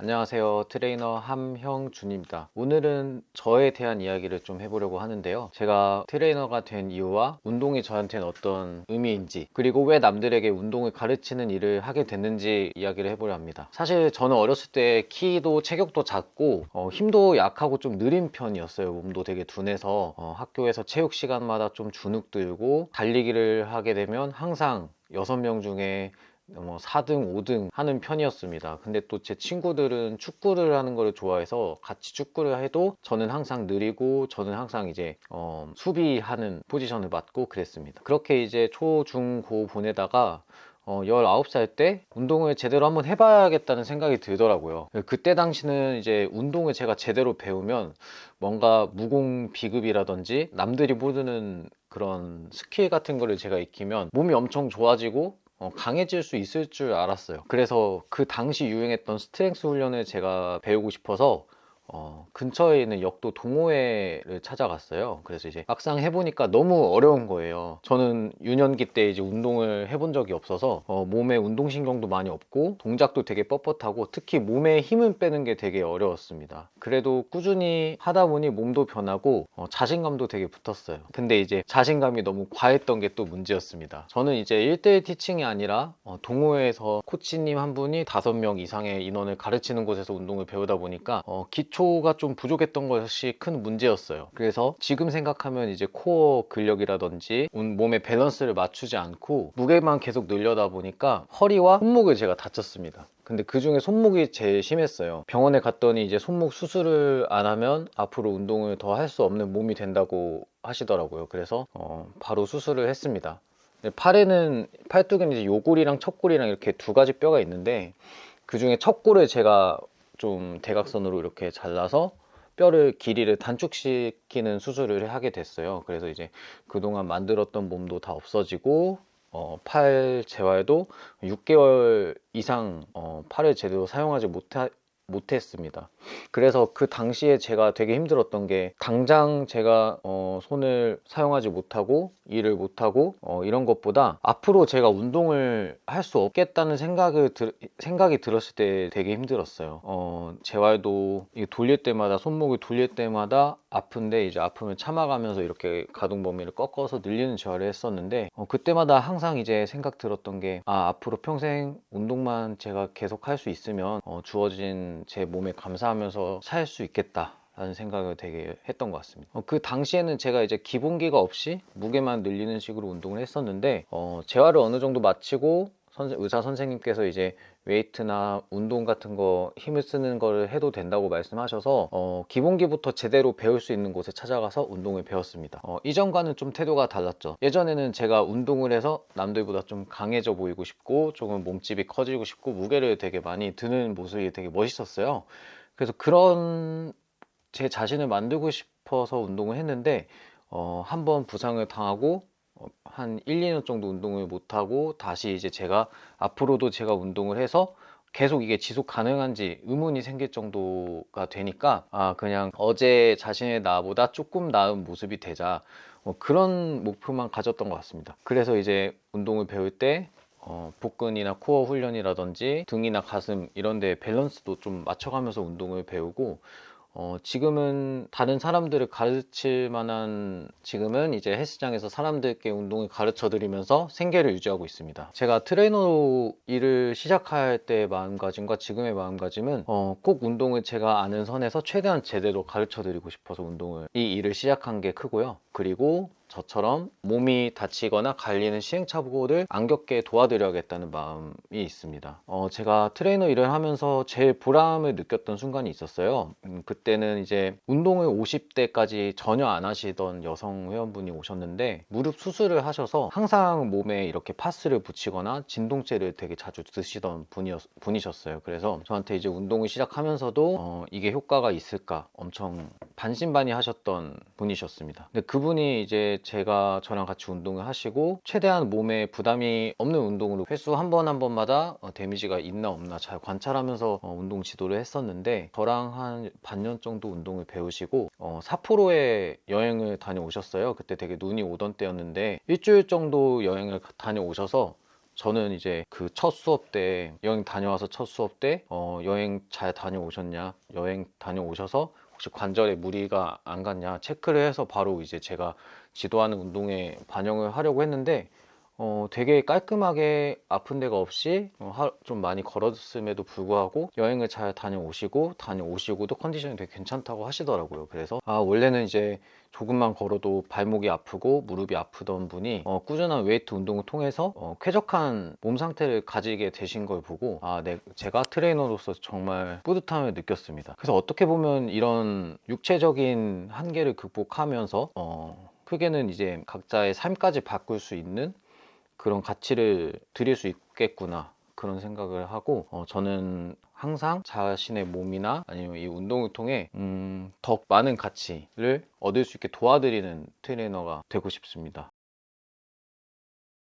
안녕하세요. 트레이너 함형준입니다. 오늘은 저에 대한 이야기를 좀 해보려고 하는데요. 제가 트레이너가 된 이유와 운동이 저한테는 어떤 의미인지, 그리고 왜 남들에게 운동을 가르치는 일을 하게 됐는지 이야기를 해보려 합니다. 사실 저는 어렸을 때 키도 체격도 작고 힘도 약하고 좀 느린 편이었어요. 몸도 되게 둔해서 학교에서 체육 시간마다 좀 주눅 들고 달리기를 하게 되면 항상 6명 중에 4등, 5등 하는 편이었습니다. 근데 또 제 친구들은 축구를 하는 걸 좋아해서 같이 축구를 해도 저는 항상 느리고 저는 항상 이제 수비하는 포지션을 맡고 그랬습니다. 그렇게 이제 초, 중, 고 보내다가 19살 때 운동을 제대로 한번 해봐야겠다는 생각이 들더라고요. 그때 당시는 이제 운동을 제가 제대로 배우면 뭔가 무공 비급이라든지 남들이 모르는 그런 스킬 같은 거를 제가 익히면 몸이 엄청 좋아지고 강해질 수 있을 줄 알았어요. 그래서 그 당시 유행했던 스트렝스 훈련을 제가 배우고 싶어서 근처에 있는 역도 동호회를 찾아갔어요. 그래서 이제 막상 해보니까 너무 어려운 거예요. 저는 유년기 때 이제 운동을 해본 적이 없어서 몸에 운동신경도 많이 없고 동작도 되게 뻣뻣하고 특히 몸에 힘을 빼는 게 되게 어려웠습니다. 그래도 꾸준히 하다 보니 몸도 변하고 자신감도 되게 붙었어요. 근데 이제 자신감이 너무 과했던 게 또 문제였습니다. 저는 이제 1대1 티칭이 아니라 동호회에서 코치님 한 분이 5명 이상의 인원을 가르치는 곳에서 운동을 배우다 보니까 기초가 좀 부족했던 것이 큰 문제였어요. 그래서 지금 생각하면 이제 코어 근력이라든지 몸의 밸런스를 맞추지 않고 무게만 계속 늘려다 보니까 허리와 손목을 제가 다쳤습니다. 근데 그 중에 손목이 제일 심했어요. 병원에 갔더니 이제 손목 수술을 안 하면 앞으로 운동을 더 할 수 없는 몸이 된다고 하시더라고요. 그래서 바로 수술을 했습니다. 팔에는 팔뚝에는 이제 요골이랑 척골이랑 이렇게 두 가지 뼈가 있는데 그 중에 척골을 제가 좀 대각선으로 이렇게 잘라서 뼈를 길이를 단축시키는 수술을 하게 됐어요. 그래서 이제 그동안 만들었던 몸도 다 없어지고 팔 재활도 6개월 이상 팔을 제대로 사용하지 못했습니다. 그래서 그 당시에 제가 되게 힘들었던 게 당장 제가 손을 사용하지 못하고 일을 못하고 이런 것보다 앞으로 제가 운동을 할 수 없겠다는 생각이 들었을 때 되게 힘들었어요. 재활도 돌릴 때마다 손목을 돌릴 때마다 아픈데 이제 아픔을 참아가면서 이렇게 가동 범위를 꺾어서 늘리는 재활을 했었는데 그때마다 항상 이제 생각 들었던 게 앞으로 평생 운동만 제가 계속 할 수 있으면 주어진 제 몸에 감사하면서 살 수 있겠다 라는 생각을 되게 했던 것 같습니다. 그 당시에는 제가 이제 기본기가 없이 무게만 늘리는 식으로 운동을 했었는데 재활을 어느 정도 마치고 의사 선생님께서 이제 웨이트나 운동 같은 거 힘을 쓰는 거를 해도 된다고 말씀하셔서 기본기부터 제대로 배울 수 있는 곳에 찾아가서 운동을 배웠습니다. 이전과는 좀 태도가 달랐죠. 예전에는 제가 운동을 해서 남들보다 좀 강해져 보이고 싶고 조금 몸집이 커지고 싶고 무게를 되게 많이 드는 모습이 되게 멋있었어요. 그래서 그런 제 자신을 만들고 싶어서 운동을 했는데 한번 부상을 당하고 한 1, 2년 정도 운동을 못하고 다시 이제 제가 앞으로도 제가 운동을 해서 계속 이게 지속 가능한지 의문이 생길 정도가 되니까 그냥 어제 자신의 나보다 조금 나은 모습이 되자 그런 목표만 가졌던 것 같습니다. 그래서 이제 운동을 배울 때 복근이나 코어 훈련이라든지 등이나 가슴 이런 데 밸런스도 좀 맞춰가면서 운동을 배우고 지금은 다른 사람들을 가르칠 만한 지금은 이제 헬스장에서 사람들께 운동을 가르쳐 드리면서 생계를 유지하고 있습니다. 제가 트레이너 일을 시작할 때의 마음가짐과 지금의 마음가짐은 꼭 운동을 제가 아는 선에서 최대한 제대로 가르쳐 드리고 싶어서 이 일을 시작한 게 크고요. 그리고 저처럼 몸이 다치거나 갈리는 시행착오를 안 겪게 도와드려야겠다는 마음이 있습니다. 제가 트레이너 일을 하면서 제일 보람을 느꼈던 순간이 있었어요. 그때는 이제 운동을 50대까지 전혀 안 하시던 여성 회원분이 오셨는데 무릎 수술을 하셔서 항상 몸에 이렇게 파스를 붙이거나 진동제를 되게 자주 드시던 분이셨어요. 그래서 저한테 이제 운동을 시작하면서도 이게 효과가 있을까 엄청 반신반의하셨던 분이셨습니다. 근데 그분이 이제 제가 저랑 같이 운동을 하시고 최대한 몸에 부담이 없는 운동으로 횟수 한 번 한 번마다 데미지가 있나 없나 잘 관찰하면서 운동 지도를 했었는데 저랑 한 반년 정도 운동을 배우시고 삿포로에 여행을 다녀오셨어요. 그때 되게 눈이 오던 때였는데 일주일 정도 여행을 다녀오셔서 저는 이제 그 첫 수업 때 여행 다녀와서 첫 수업 때 여행 잘 다녀오셨냐, 여행 다녀오셔서 혹시 관절에 무리가 안 갔냐 체크를 해서 바로 이제 제가 지도하는 운동에 반영을 하려고 했는데 되게 깔끔하게 아픈 데가 없이 좀 많이 걸었음에도 불구하고 여행을 잘 다녀오시고도 컨디션이 되게 괜찮다고 하시더라고요. 그래서 원래는 이제 조금만 걸어도 발목이 아프고 무릎이 아프던 분이 꾸준한 웨이트 운동을 통해서 쾌적한 몸 상태를 가지게 되신 걸 보고 제가 트레이너로서 정말 뿌듯함을 느꼈습니다. 그래서 어떻게 보면 이런 육체적인 한계를 극복하면서 크게는 이제 각자의 삶까지 바꿀 수 있는 그런 가치를 드릴 수 있겠구나 그런 생각을 하고 저는 항상 자신의 몸이나 아니면 이 운동을 통해 더 많은 가치를 얻을 수 있게 도와드리는 트레이너가 되고 싶습니다.